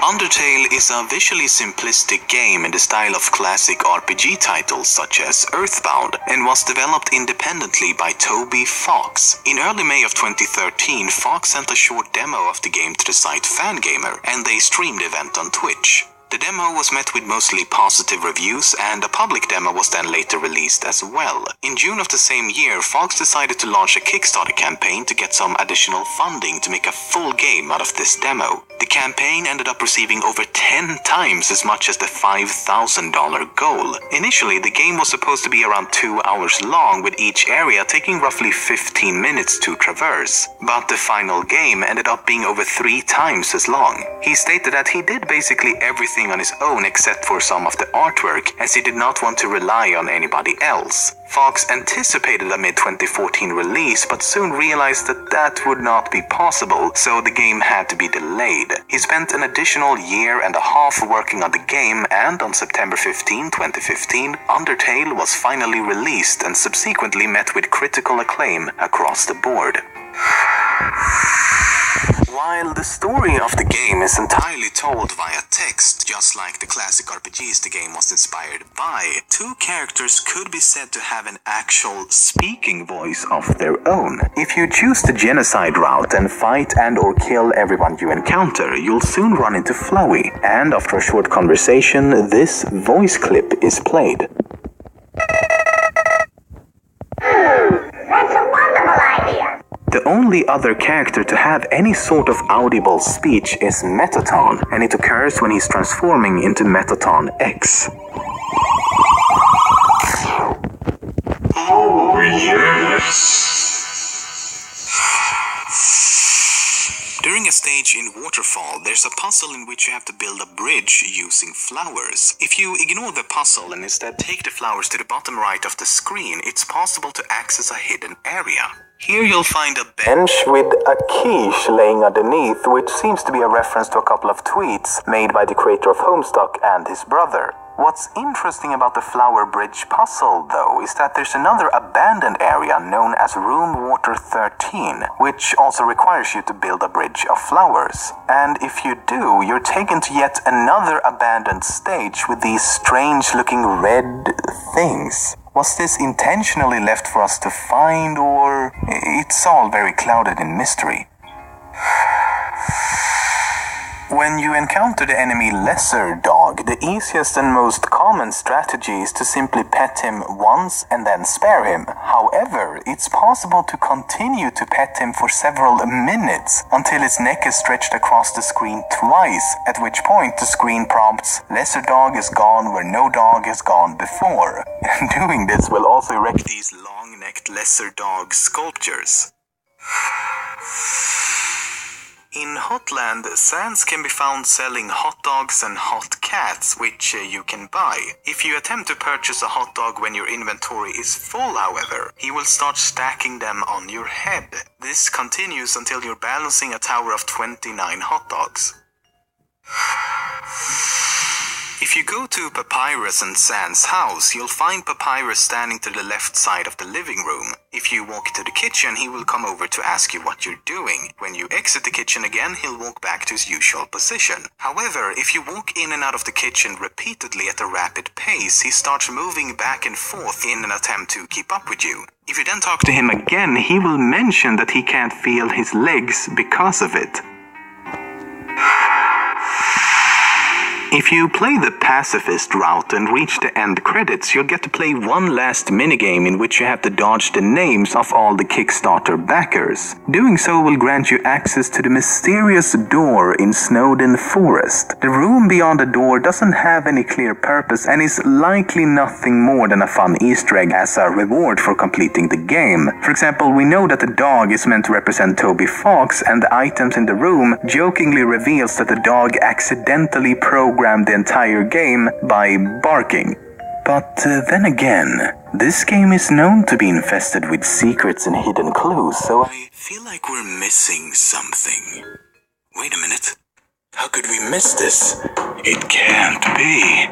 Undertale is a visually simplistic game in the style of classic RPG titles such as Earthbound, and was developed independently by Toby Fox. In early May of 2013, Fox sent a short demo of the game to the site Fangamer, and they streamed the event on Twitch. The demo was met with mostly positive reviews, and a public demo was then later released as well. In June of the same year, Fox decided to launch a Kickstarter campaign to get some additional funding to make a full game out of this demo. The campaign ended up receiving over 10 times as much as the $5,000 goal. Initially, the game was supposed to be around 2 hours long, with each area taking roughly 15 minutes to traverse. But the final game ended up being over 3 times as long. He stated that he did basically everything on his own except for some of the artwork, as he did not want to rely on anybody else. Fox anticipated a mid-2014 release, but soon realized that that would not be possible, so the game had to be delayed. He spent an additional year and a half working on the game, and on September 15, 2015, Undertale was finally released and subsequently met with critical acclaim across the board. While the story of the game is entirely told via text, just like the classic RPGs the game was inspired by, 2 characters could be said to have an actual speaking voice of their own. If you choose the genocide route and fight and or kill everyone you encounter, you'll soon run into Flowey, and after a short conversation, this voice clip is played. That's a wonderful idea! The only other character to have any sort of audible speech is Metaton, and it occurs when he's transforming into Metaton X. Oh, yes! During a stage in Waterfall, there's a puzzle in which you have to build a bridge using flowers. If you ignore the puzzle and instead take the flowers to the bottom right of the screen, it's possible to access a hidden area. Here you'll find a bench with a quiche laying underneath, which seems to be a reference to a couple of tweets made by the creator of Homestuck and his brother. What's interesting about the flower bridge puzzle, though, is that there's another abandoned area known as Room Water 13, which also requires you to build a bridge of flowers. And if you do, you're taken to yet another abandoned stage with these strange-looking red things. Was this intentionally left for us to find, or it's all very clouded in mystery? When you encounter the enemy Lesser Dog, the easiest and most common strategy is to simply pet him once and then spare him. However, it's possible to continue to pet him for several minutes until his neck is stretched across the screen twice, at which point the screen prompts, "Lesser Dog is gone where no dog has gone before." And doing this will also erect these long-necked Lesser Dog sculptures. In Hotland, Sans can be found selling hot dogs and hot cats, which you can buy. If you attempt to purchase a hot dog when your inventory is full, however, he will start stacking them on your head. This continues until you're balancing a tower of 29 hot dogs. If you go to Papyrus and Sans' house, you'll find Papyrus standing to the left side of the living room. If you walk to the kitchen, he will come over to ask you what you're doing. When you exit the kitchen again, he'll walk back to his usual position. However, if you walk in and out of the kitchen repeatedly at a rapid pace, he starts moving back and forth in an attempt to keep up with you. If you then talk to him again, he will mention that he can't feel his legs because of it. If you play the pacifist route and reach the end credits, you'll get to play one last minigame in which you have to dodge the names of all the Kickstarter backers. Doing so will grant you access to the mysterious door in Snowden Forest. The room beyond the door doesn't have any clear purpose and is likely nothing more than a fun Easter egg as a reward for completing the game. For example, we know that the dog is meant to represent Toby Fox, and the items in the room jokingly reveals that the dog accidentally programmed the entire game by barking. But then again, this game is known to be infested with secrets and hidden clues, so I feel like we're missing something. Wait a minute. How could we miss this? It can't be.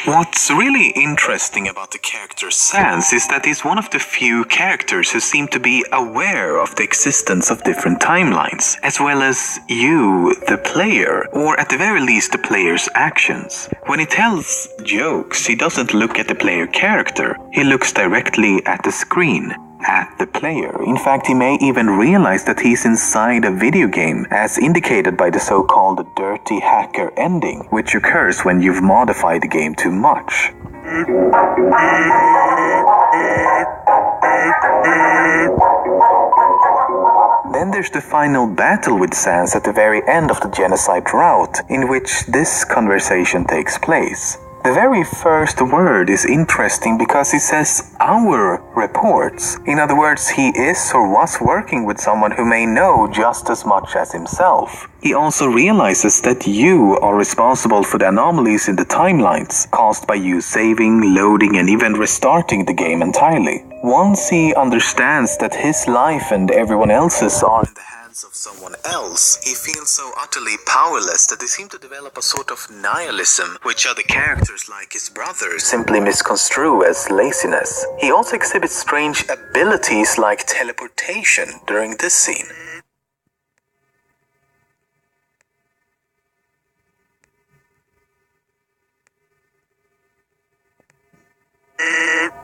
What's really interesting about the character Sans is that he's one of the few characters who seem to be aware of the existence of different timelines, as well as you, the player, or at the very least the player's actions. When he tells jokes, he doesn't look at the player character, he looks directly at the screen. At the player. In fact, he may even realize that he's inside a video game, as indicated by the so-called dirty hacker ending, which occurs when you've modified the game too much. Then there's the final battle with Sans at the very end of the genocide route, in which this conversation takes place. The very first word is interesting because he says our reports. In other words, he is or was working with someone who may know just as much as himself. He also realizes that you are responsible for the anomalies in the timelines caused by you saving, loading, and even restarting the game entirely. Once he understands that his life and everyone else's are in the hands of someone else, he feels so utterly powerless that they seem to develop a sort of nihilism, which other characters like his brother simply misconstrue as laziness. He also exhibits strange abilities like teleportation during this scene.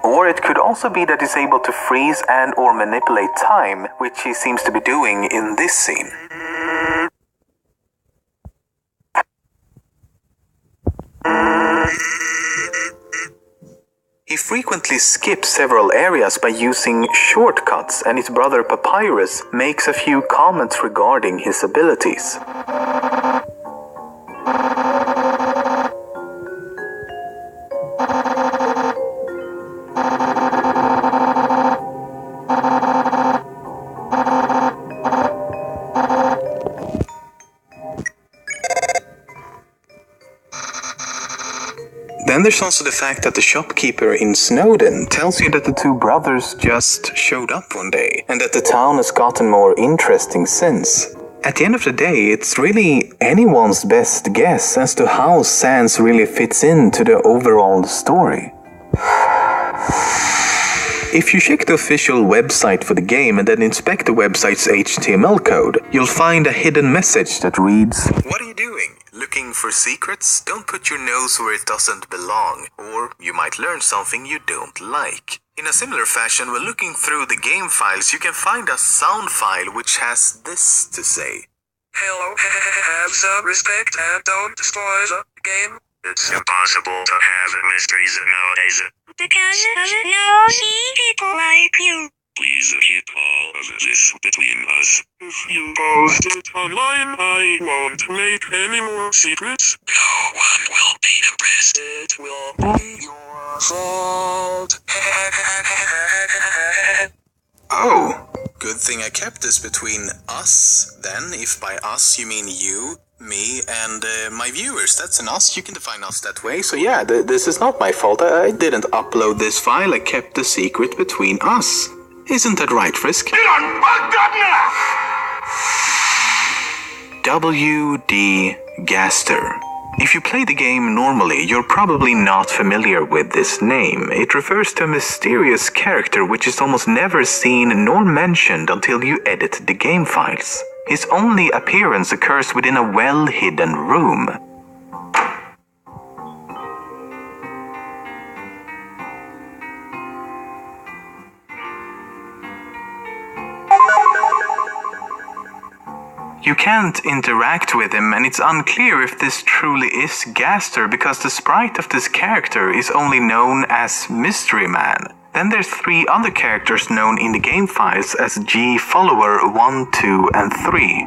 Or it could also be that he's able to freeze and or manipulate time, which he seems to be doing in this scene. He frequently skips several areas by using shortcuts, and his brother Papyrus makes a few comments regarding his abilities. Then there's also the fact that the shopkeeper in Snowden tells you that the two brothers just showed up one day, and that the town has gotten more interesting since. At the end of the day, it's really anyone's best guess as to how Sans really fits into the overall story. If you check the official website for the game and then inspect the website's HTML code, you'll find a hidden message that reads, "What are you doing? Looking for secrets? Don't put your nose where it doesn't belong, or you might learn something you don't like." In a similar fashion, when looking through the game files, you can find a sound file which has this to say. Hello, have some respect and don't destroy the game. It's impossible to have mysteries nowadays. Because of nosy people like you. Please keep all of this between us. If you post it online, I won't make any more secrets. No one will be impressed. It will be your fault. Oh, good thing I kept this between us, then, if by us you mean you, me, and my viewers. That's an us, you can define us that way. So yeah, this is not my fault. I didn't upload this file, I kept the secret between us. Isn't that right, Frisk? W.D. Gaster. If you play the game normally, you're probably not familiar with this name. It refers to a mysterious character which is almost never seen nor mentioned until you edit the game files. His only appearance occurs within a well-hidden room. You can't interact with him, and it's unclear if this truly is Gaster because the sprite of this character is only known as Mystery Man. Then there's 3 other characters known in the game files as G Follower 1, 2, and 3.